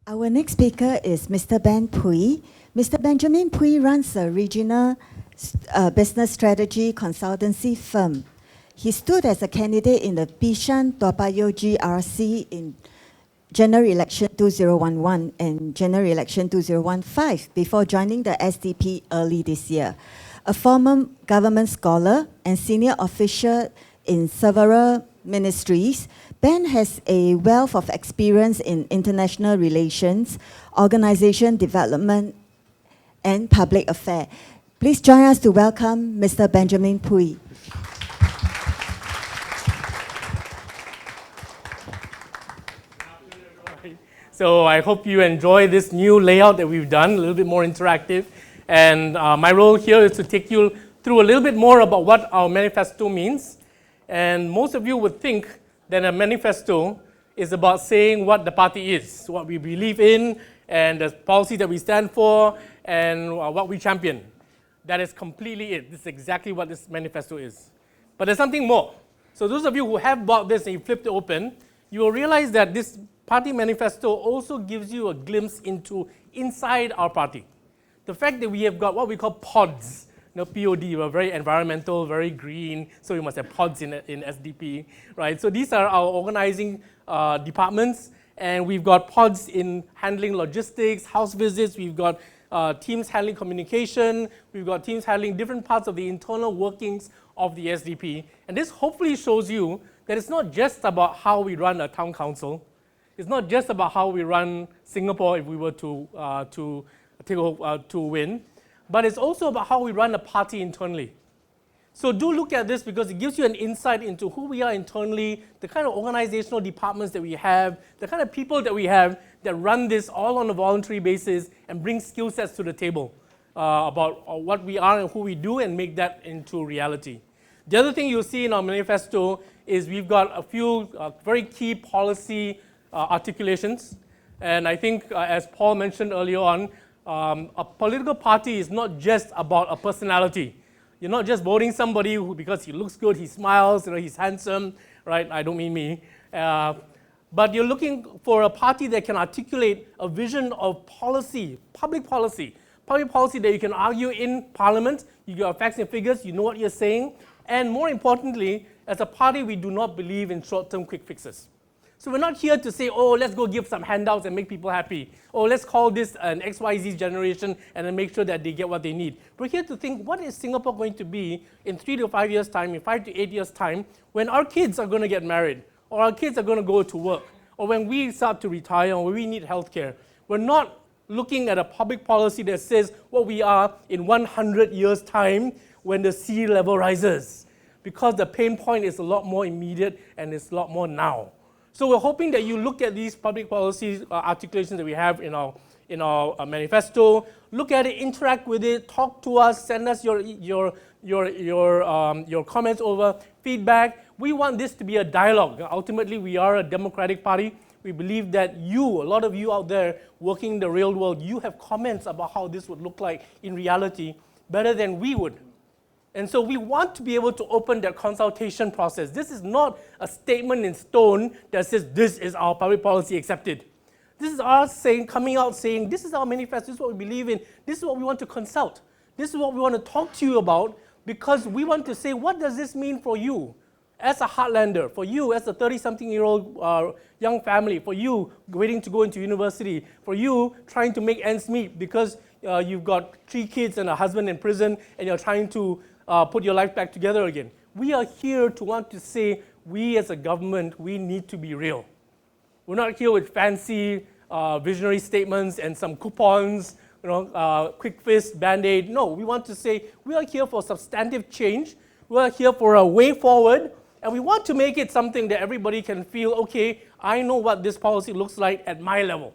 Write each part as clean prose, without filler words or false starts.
Our next speaker is Mr. Pwee. Mr. Benjamin Pwee runs a regional business strategy consultancy firm. He stood as a candidate in the Bishan Toa Payoh GRC in General Election 2011 and General Election 2015 before joining the SDP early this year. A former government scholar and senior official in several ministries, Ben has a wealth of experience in international relations, organization development, and public affairs. Please join us to welcome Mr. Benjamin Pwee. So I hope you enjoy this new layout that we've done, a little bit more interactive. And my role here is to take you through a little bit more about what our manifesto means. And most of you would think that a manifesto is about saying what the party is, what we believe in, and the policy that we stand for, and what we champion. That is completely it. This is exactly what this manifesto is. But there's something more. So those of you who have bought this and you flipped it open, you will realize that this party manifesto also gives you a glimpse into inside our party. The fact that we have got what we call pods, POD, we're very environmental, very green, so we must have pods in SDP, right? So these are our organizing departments, and we've got pods in handling logistics, house visits, we've got teams handling communication, we've got teams handling different parts of the internal workings of the SDP. And this hopefully shows you that it's not just about how we run a town council, it's not just about how we run Singapore if we were to win, but it's also about how we run a party internally. So do look at this because it gives you an insight into who we are internally, the kind of organizational departments that we have, the kind of people that we have that run this all on a voluntary basis and bring skill sets to the table about what we are and who we do and make that into reality. The other thing you'll see in our manifesto is we've got a few very key policy articulations. And I think, as Paul mentioned earlier on, a political party is not just about a personality. You're not just voting somebody who, because he looks good, he smiles, he's handsome, right? I don't mean me. But you're looking for a party that can articulate a vision of policy, public policy that you can argue in Parliament. You got facts and figures, you know what you're saying. And more importantly, as a party, we do not believe in short-term quick fixes. So we're not here to say, oh, let's go give some handouts and make people happy. Oh, let's call this an XYZ generation and then make sure that they get what they need. We're here to think, what is Singapore going to be in 3 to 5 years' time, in 5 to 8 years' time, when our kids are going to get married, or our kids are going to go to work, or when we start to retire, or when we need healthcare. We're not looking at a public policy that says what we are in 100 years' time when the sea level rises, because the pain point is a lot more immediate and it's a lot more now. So we're hoping that you look at these public policy articulations that we have in our manifesto, look at it, interact with it, talk to us, send us your comments over, feedback. We want this to be a dialogue. Ultimately, we are a democratic party. We believe that a lot of you out there working in the real world, you have comments about how this would look like in reality better than we would. And so we want to be able to open that consultation process. This is not a statement in stone that says this is our public policy accepted. This is us coming out saying this is our manifesto, this is what we believe in, this is what we want to consult, this is what we want to talk to you about, because we want to say, what does this mean for you as a heartlander, for you as a 30-something-year-old young family, for you waiting to go into university, for you trying to make ends meet because you've got 3 kids and a husband in prison and you're trying to put your life back together again. We are here to want to say, we as a government, we need to be real. We're not here with fancy visionary statements and some coupons, quick fix, Band-Aid. No, we want to say, we are here for substantive change. We are here for a way forward. And we want to make it something that everybody can feel, okay, I know what this policy looks like at my level.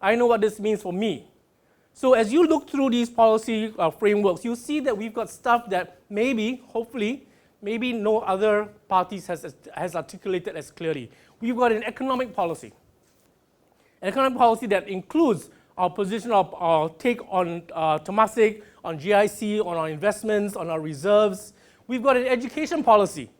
I know what this means for me. So as you look through these policy frameworks, you'll see that we've got stuff that maybe, hopefully, maybe no other parties has articulated as clearly. We've got an economic policy. An economic policy that includes our position of our take on Temasek, on GIC, on our investments, on our reserves. We've got an education policy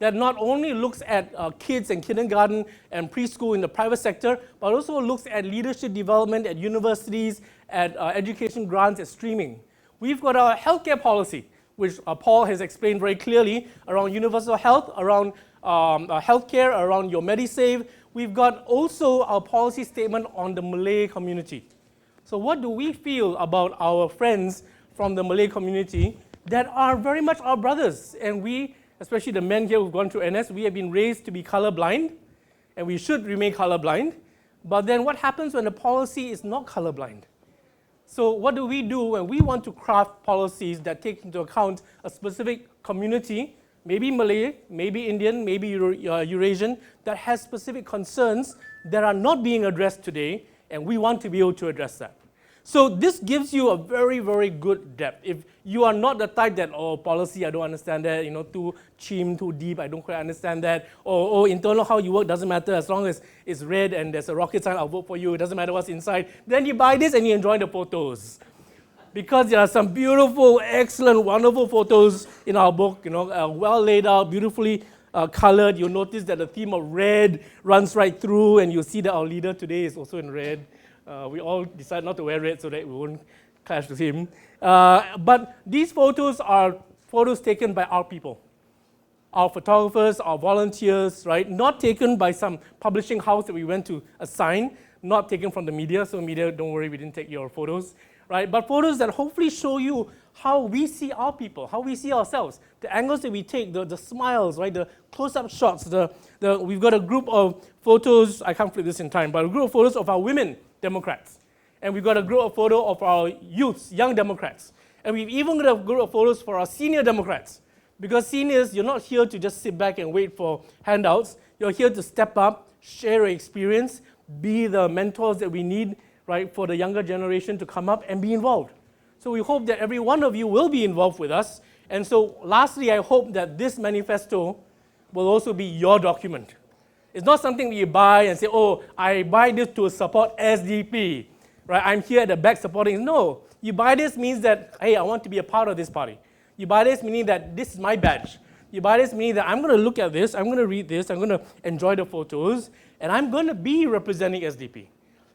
that not only looks at kids and kindergarten and preschool in the private sector, but also looks at leadership development at universities, at education grants, at streaming. We've got our healthcare policy, which Paul has explained very clearly around universal health, around healthcare, around your MediSave. We've got also our policy statement on the Malay community. So what do we feel about our friends from the Malay community that are very much our brothers? And we, especially the men here who've gone through NS, we have been raised to be colorblind, and we should remain colorblind. But then what happens when the policy is not colorblind? So what do we do when we want to craft policies that take into account a specific community, maybe Malay, maybe Indian, maybe Eurasian, that has specific concerns that are not being addressed today, and we want to be able to address that. So this gives you a very, very good depth. If you are not the type that, oh, policy, I don't understand that, too chim, too deep, I don't quite understand that, or internal how you work doesn't matter, as long as it's red and there's a rocket sign, I'll vote for you, it doesn't matter what's inside, then you buy this and you enjoy the photos. Because there are some beautiful, excellent, wonderful photos in our book, well laid out, beautifully colored. You'll notice that the theme of red runs right through, and you'll see that our leader today is also in red. We all decided not to wear red so that we won't clash with him. But these photos are photos taken by our people, our photographers, our volunteers, right? Not taken by some publishing house that we went to assign, not taken from the media. So media, don't worry, we didn't take your photos, right? But photos that hopefully show you how we see our people, how we see ourselves, the angles that we take, the smiles, right? The close-up shots. We've got a group of photos, I can't flip this in time, but a group of photos of our women Democrats. And we've got a group of photos of our youths, young Democrats. And we've even got a group of photos for our senior Democrats. Because seniors, you're not here to just sit back and wait for handouts. You're here to step up, share your experience, be the mentors that we need, right, for the younger generation to come up and be involved. So we hope that every one of you will be involved with us. And so lastly, I hope that this manifesto will also be your document. It's not something that you buy and say, oh, I buy this to support SDP, right? I'm here at the back supporting. No, you buy this means that, hey, I want to be a part of this party. You buy this meaning that this is my badge. You buy this meaning that I'm going to look at this, I'm going to read this, I'm going to enjoy the photos, and I'm going to be representing SDP.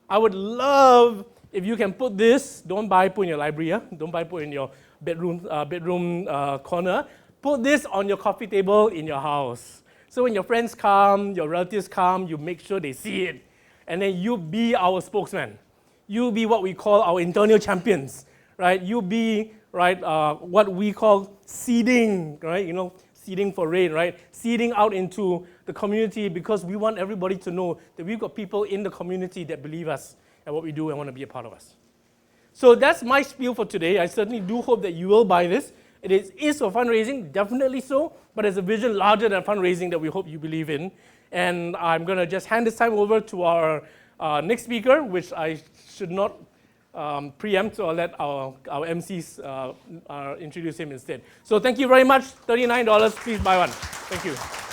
I would love if you can put this, put in your library, don't put in your bedroom corner. Put this on your coffee table in your house. So when your friends come, your relatives come, you make sure they see it. And then you be our spokesman. You be what we call our internal champions, right? You be, right, what we call seeding, right? Seeding for rain, right? Seeding out into the community, because we want everybody to know that we've got people in the community that believe us and what we do and want to be a part of us. So that's my spiel for today. I certainly do hope that you will buy this. It is for fundraising, definitely so, but it's a vision larger than fundraising that we hope you believe in. And I'm going to just hand this time over to our next speaker, which I should not preempt, so I'll let our MCs introduce him instead. So thank you very much. $39, please buy one. Thank you.